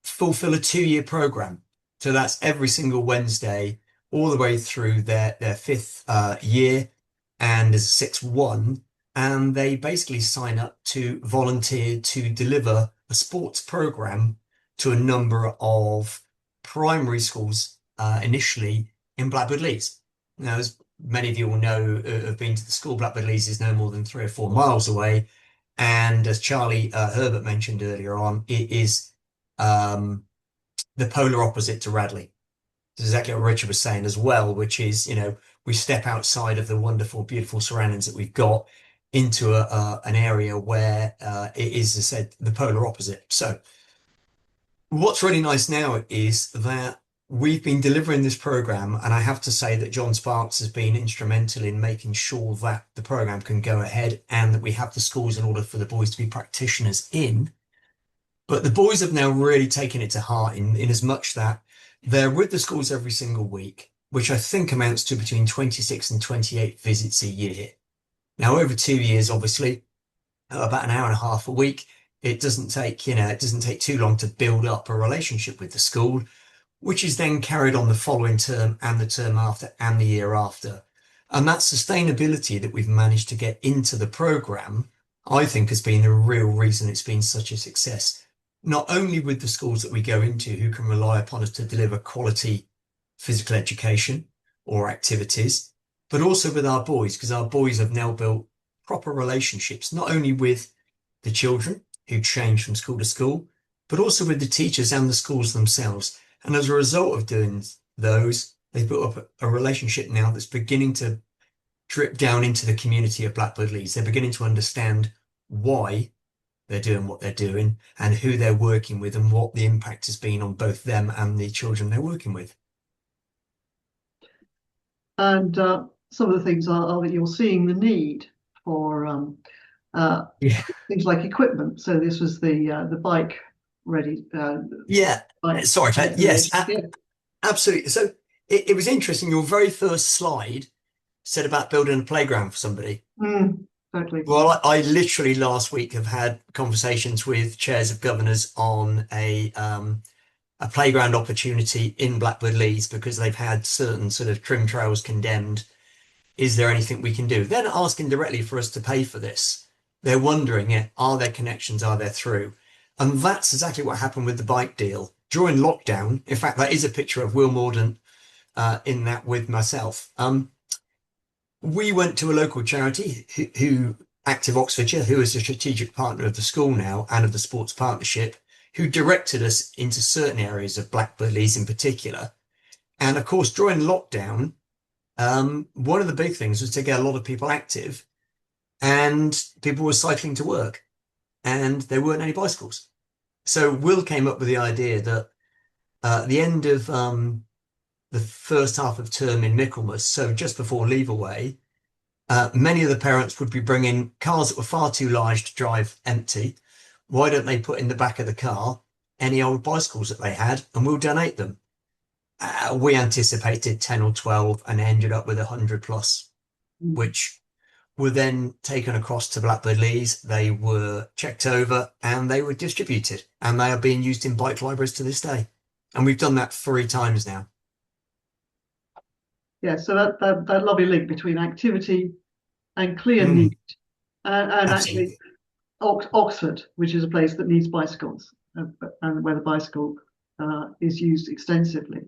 fulfill a 2-year program. So that's every single Wednesday, all the way through their 5th year, and as a 6-1, and they basically sign up to volunteer to deliver a sports program to a number of primary schools initially in Blackbird Leys. Now, as many of you will know, have been to the school, Blackbird Leys is no more than 3 or 4 miles away. And as Charlie Herbert mentioned earlier on, it is the polar opposite to Radley. This is exactly what Richard was saying as well, which is, you know, we step outside of the wonderful, beautiful surroundings that we've got into an area where it is, as I said, the polar opposite. So what's really nice now is that we've been delivering this program, and I have to say that John Sparks has been instrumental in making sure that the program can go ahead and that we have the schools in order for the boys to be practitioners in. But the boys have now really taken it to heart in as much that they're with the schools every single week, which I think amounts to between 26 and 28 visits a year. Now, over 2 years, obviously, about an hour and a half a week, it doesn't take too long to build up a relationship with the school, which is then carried on the following term and the term after and the year after. And that sustainability that we've managed to get into the program, I think, has been the real reason it's been such a success. Not only with the schools that we go into who can rely upon us to deliver quality physical education or activities, but also with our boys, because our boys have now built proper relationships, not only with the children who change from school to school, but also with the teachers and the schools themselves. And as a result of doing those, they've built up a relationship now that's beginning to drip down into the community of Blackbird Leys. They're beginning to understand why they're doing what they're doing and who they're working with and what the impact has been on both them and the children they're working with. And some of the things are that you're seeing the need for things like equipment. So this was the bike ready. Sorry, yes, absolutely. So it was interesting. Your very first slide said about building a playground for somebody. Exactly. Well, I literally last week have had conversations with chairs of governors on a playground opportunity in Blackbird Leys because they've had certain sort of trim trails condemned. Is there anything we can do? They're not asking directly for us to pay for this. They're wondering, are there connections? Are there through? And that's exactly what happened with the bike deal. During lockdown, in fact, that is a picture of Will Mordaunt in that with myself. We went to a local charity who Active Oxfordshire, who is a strategic partner of the school now and of the sports partnership, who directed us into certain areas of Blackbird Leys in particular. And of course, during lockdown, one of the big things was to get a lot of people active, and people were cycling to work and there weren't any bicycles. So Will came up with the idea that at the end of the first half of term in Michaelmas, so just before leave away, many of the parents would be bringing cars that were far too large to drive empty. Why don't they put in the back of the car any old bicycles that they had, and we'll donate them? We anticipated 10 or 12 and ended up with 100 plus, which were then taken across to Blackbird Leys. They were checked over and they were distributed, and they are being used in bike libraries to this day. And we've done that 3 times now. Yeah, so that lovely link between activity and clear need, and actually Oxford, which is a place that needs bicycles, and where the bicycle is used extensively.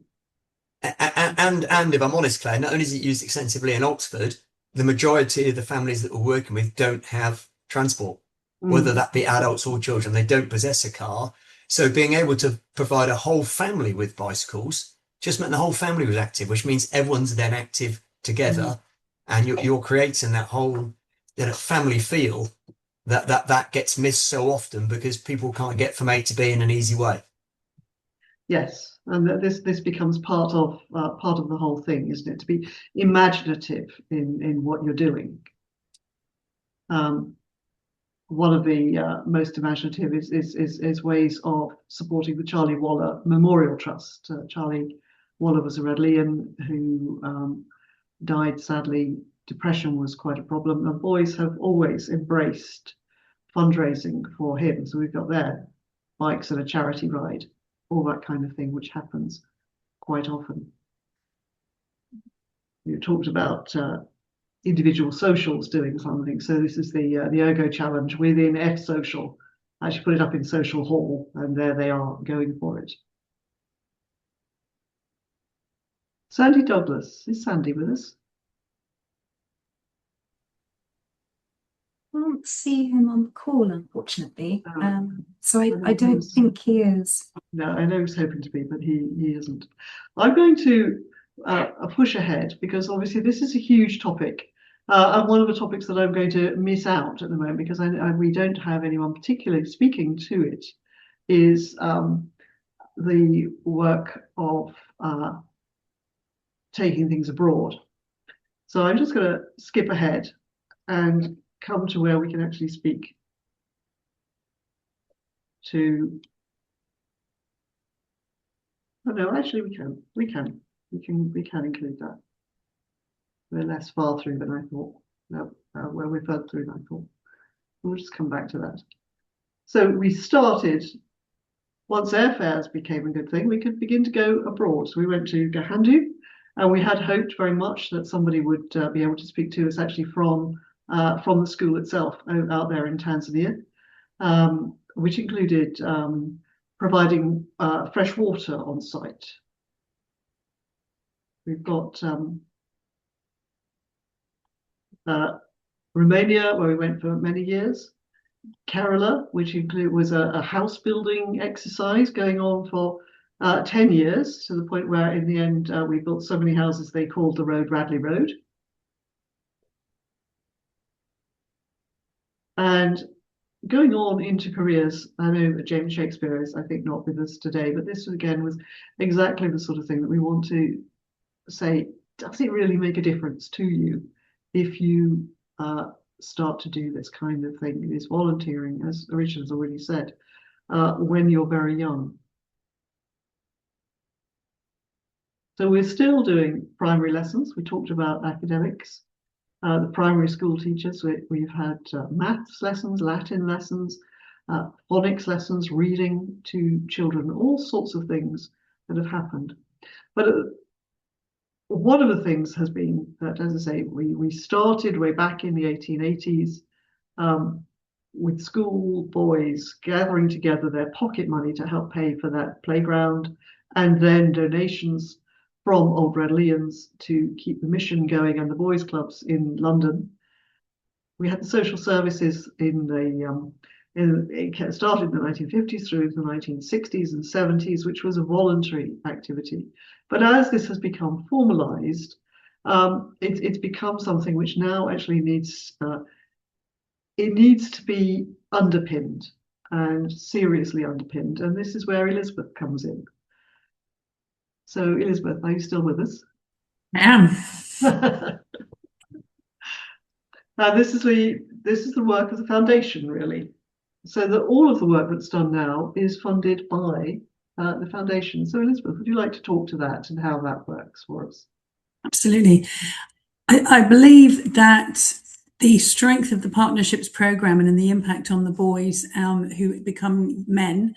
And if I'm honest, Claire, not only is it used extensively in Oxford, the majority of the families that we're working with don't have transport, whether that be adults or children. They don't possess a car. So being able to provide a whole family with bicycles just meant the whole family was active, which means everyone's then active together, and you're creating that whole family feel, that gets missed so often because people can't get from A to B in an easy way. Yes, and this becomes part of the whole thing, isn't it? To be imaginative in what you're doing. One of the most imaginative is ways of supporting the Charlie Waller Memorial Trust. Charlie Waller was a Radleian who died sadly. Depression was quite a problem, and boys have always embraced fundraising for him. So we've got their bikes and a charity ride, all that kind of thing, which happens quite often. You talked about individual socials doing something. So this is the Ergo Challenge within F Social. I actually put it up in Social Hall, and there they are going for it. Sandy Douglas, is Sandy with us? I can't see him on the call, unfortunately. So I don't think he is. No, I know he's hoping to be, but he isn't. I'm going to push ahead because obviously this is a huge topic. And one of the topics that I'm going to miss out at the moment, because we don't have anyone particularly speaking to it, is the work of taking things abroad. So I'm just going to skip ahead and come to where we can actually speak to. Oh no, actually we can include that. We're less far through than I thought. No, we're further through than I thought. We'll just come back to that. So we started, once airfares became a good thing, we could begin to go abroad. So we went to Gahandu, and we had hoped very much that somebody would be able to speak to us actually from the school itself out there in Tanzania, which included providing fresh water on site. We've got Romania, where we went for many years. Kerala, which was a house building exercise going on for 10 years, to the point where in the end we built so many houses they called the road Radley Road. And going on into careers, I know that James Shakespeare is, I think, not with us today, but this again was exactly the sort of thing that we want to say, does it really make a difference to you if you start to do this kind of thing, this volunteering, as Richard's already said, when you're very young? So we're still doing primary lessons. We talked about academics. The primary school teachers, we've had maths lessons, Latin lessons, phonics lessons, reading to children, all sorts of things that have happened. But one of the things has been that, as I say, we started way back in the 1880s with school boys gathering together their pocket money to help pay for that playground, and then donations from old Radleians to keep the mission going and the boys' clubs in London. We had the social services it started in the 1950s through the 1960s and 70s, which was a voluntary activity. But as this has become formalized, it's become something which now actually needs to be underpinned and seriously underpinned. And this is where Elizabeth comes in. So Elizabeth, are you still with us? I am. Now this is the work of the foundation, really. So that all of the work that's done now is funded by the foundation. So Elizabeth, would you like to talk to that and how that works for us? Absolutely. I believe that the strength of the partnerships program and the impact on the boys who become men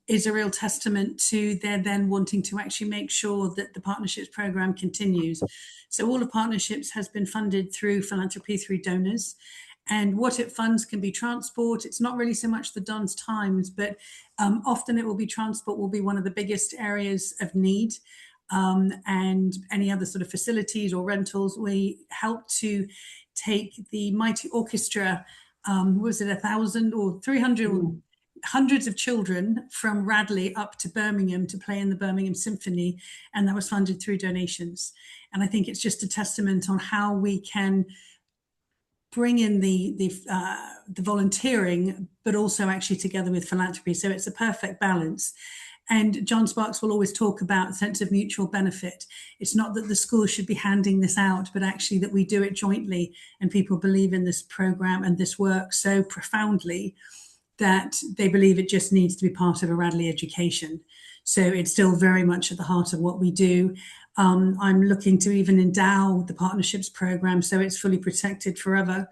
is a real testament to their then wanting to actually make sure that the partnerships program continues. So all of partnerships has been funded through philanthropy, through donors. And what it funds can be transport. It's not really so much the Don's times, but often it will be transport will be one of the biggest areas of need. And any other sort of facilities or rentals. We help to take the mighty orchestra, was it 1,000 or 300, hundreds of children from Radley up to Birmingham to play in the Birmingham Symphony, and that was funded through donations. And I think it's just a testament on how we can bring in the volunteering, but also actually together with philanthropy. So it's a perfect balance. And John Sparks will always talk about a sense of mutual benefit. It's not that the school should be handing this out, but actually that we do it jointly, and people believe in this program and this work so profoundly that they believe it just needs to be part of a Radley education. So it's still very much at the heart of what we do. I'm looking to even endow the partnerships program so it's fully protected forever.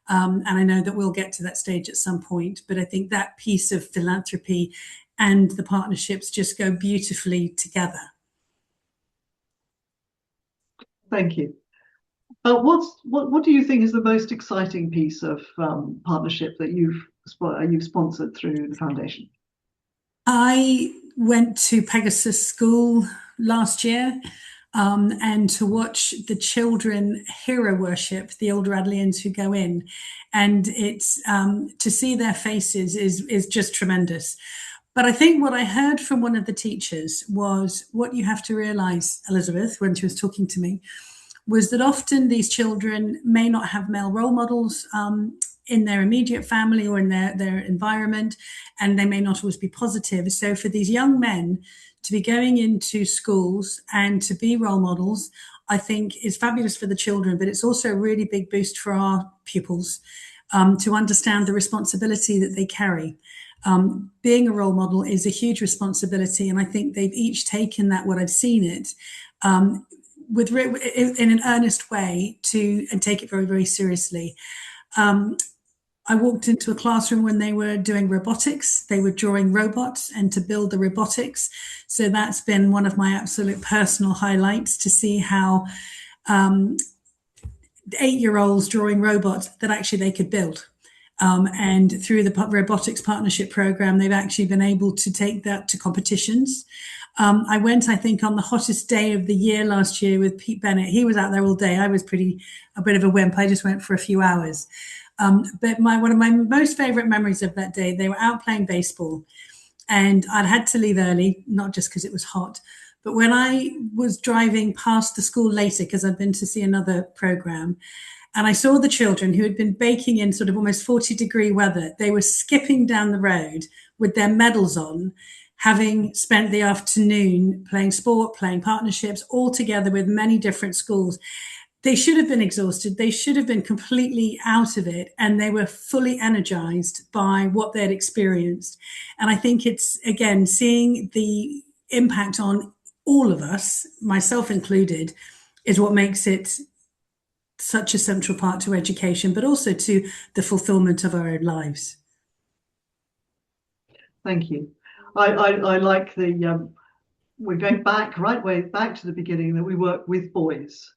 And I know that we'll get to that stage at some point, but I think that piece of philanthropy and the partnerships just go beautifully together. Thank you. What do you think is the most exciting piece of partnership that you've sponsored through the foundation? I went to Pegasus School last year, and to watch the children hero worship the old Radleians who go in, and it's to see their faces is just tremendous. But I think what I heard from one of the teachers was what you have to realize, Elizabeth, when she was talking to me, was that often these children may not have male role models in their immediate family or in their environment, and they may not always be positive. So for these young men to be going into schools and to be role models, I think is fabulous for the children, but it's also a really big boost for our pupils to understand the responsibility that they carry. Being a role model is a huge responsibility, and I think they've each taken that, what I've seen it, in an earnest way and take it very, very seriously. I walked into a classroom when they were doing robotics. They were drawing robots and to build the robotics. So that's been one of my absolute personal highlights, to see how 8-year-olds drawing robots that actually they could build. And through the robotics partnership program, they've actually been able to take that to competitions. I went, I think, on the hottest day of the year last year with Pete Bennett. He was out there all day. I was a bit of a wimp. I just went for a few hours. But one of my most favorite memories of that day, they were out playing baseball, and I'd had to leave early, not just because it was hot, but when I was driving past the school later, because I'd been to see another program, and I saw the children who had been baking in sort of almost 40-degree weather. They were skipping down the road with their medals on, having spent the afternoon playing sport, playing partnerships, all together with many different schools. They should have been exhausted. They should have been completely out of it. And they were fully energized by what they'd experienced. And I think it's, again, seeing the impact on all of us, myself included, is what makes it such a central part to education, but also to the fulfillment of our own lives. Thank you. I like we're going right way back to the beginning, that we work with boys.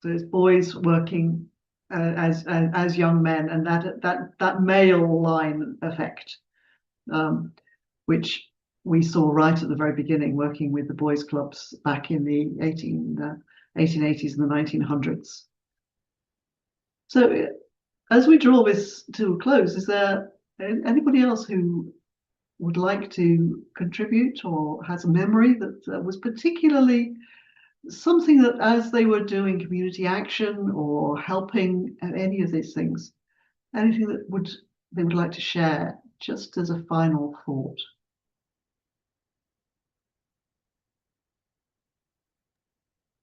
So it's boys working as young men, and that male line effect, which we saw right at the very beginning, working with the boys' clubs back in the 1880s and the 1900s. So as we draw this to a close, is there anybody else who would like to contribute or has a memory that was particularly something that, as they were doing community action or helping any of these things, anything that they would like to share, just as a final thought?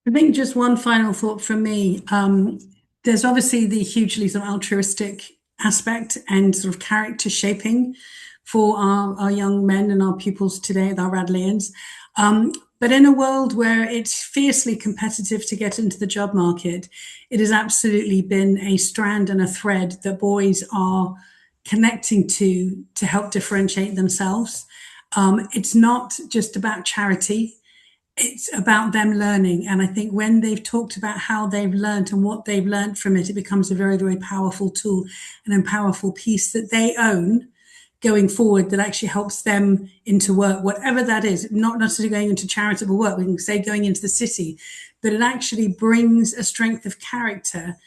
I think just one final thought from me. There's obviously the hugely sort of altruistic aspect and sort of character shaping for our young men and our pupils today, our Radleians. But in a world where it's fiercely competitive to get into the job market, it has absolutely been a strand and a thread that boys are connecting to help differentiate themselves. It's not just about charity. It's about them learning. And I think when they've talked about how they've learned and what they've learned from it, it becomes a very, very powerful tool and a powerful piece that they own going forward, that actually helps them into work, whatever that is, not necessarily going into charitable work. We can say going into the city, but it actually brings a strength of character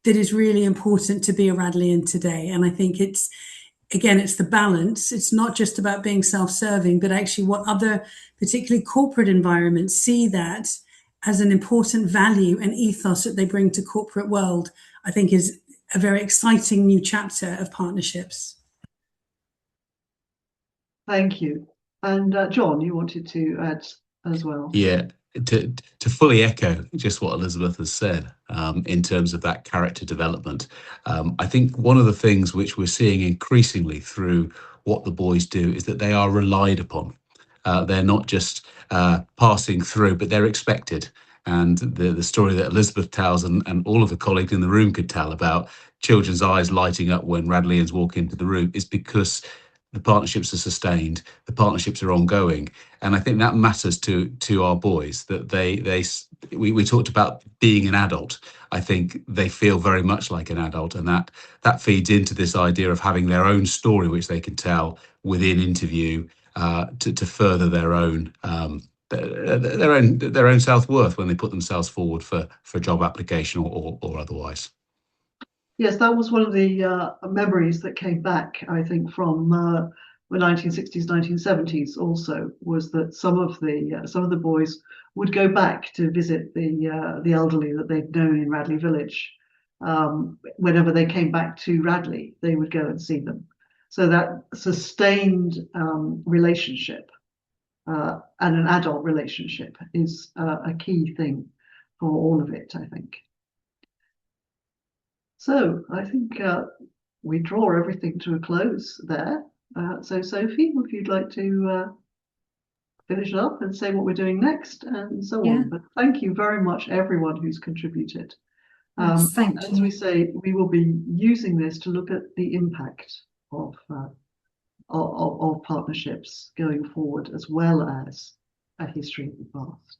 that is really important to be a Radleian today. And I think it's the balance. It's not just about being self-serving, but actually what other, particularly corporate environments, see that as an important value and ethos that they bring to corporate world, I think is a very exciting new chapter of partnerships. Thank you. And John, you wanted to add as well? Yeah, to fully echo just what Elizabeth has said in terms of that character development. I think one of the things which we're seeing increasingly through what the boys do is that they are relied upon. They're not just passing through, but they're expected. And the story that Elizabeth tells and all of the colleagues in the room could tell about children's eyes lighting up when Radleians walk into the room is because the partnerships are sustained, the partnerships are ongoing, and I think that matters to our boys. That we talked about being an adult. I think they feel very much like an adult, and that feeds into this idea of having their own story, which they can tell within interview to further their own self-worth when they put themselves forward for a job application or otherwise. Yes, that was one of the memories that came back, I think, from the 1960s, 1970s. Also, was that some of the boys would go back to visit the elderly that they'd known in Radley Village. Whenever they came back to Radley, they would go and see them. So that sustained relationship and an adult relationship is a key thing for all of it, I think. So I think we draw everything to a close there. So Sophie, if you'd like to finish up and say what we're doing next and so on. But thank you very much, everyone who's contributed. Yes, thank you. As we say, we will be using this to look at the impact of partnerships going forward, as well as a history of the past.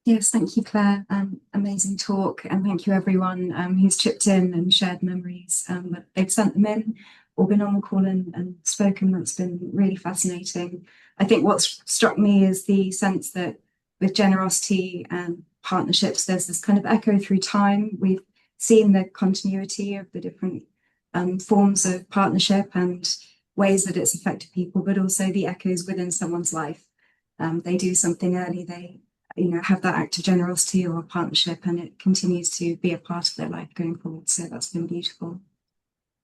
Yes, thank you, Claire. Amazing talk, and thank you everyone who's chipped in and shared memories that they've sent them in or been on the call and spoken. That's been really fascinating. I think what's struck me is the sense that with generosity and partnerships, there's this kind of echo through time. We've seen the continuity of the different forms of partnership and ways that it's affected people, but also the echoes within someone's life. They do something early, they have that act of generosity or partnership, and it continues to be a part of their life going forward. So that's been beautiful.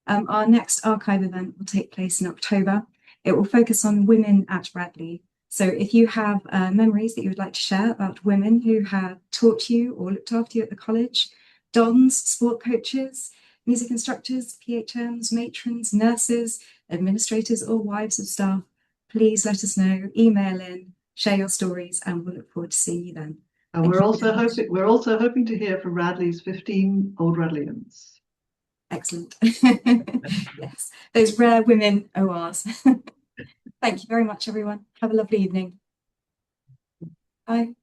Our next archive event will take place in October. It will focus on women at Radley. So if you have memories that you would like to share about women who have taught you or looked after you at the college, dons, sport coaches, music instructors, PHMs, matrons, nurses, administrators, or wives of staff, please let us know, email in, share your stories, and we'll look forward to seeing you then. And we're also hoping to hear from Radley's 15 old Radleians. Excellent. Yes, those rare women ORs. Thank you very much, everyone. Have a lovely evening. Bye.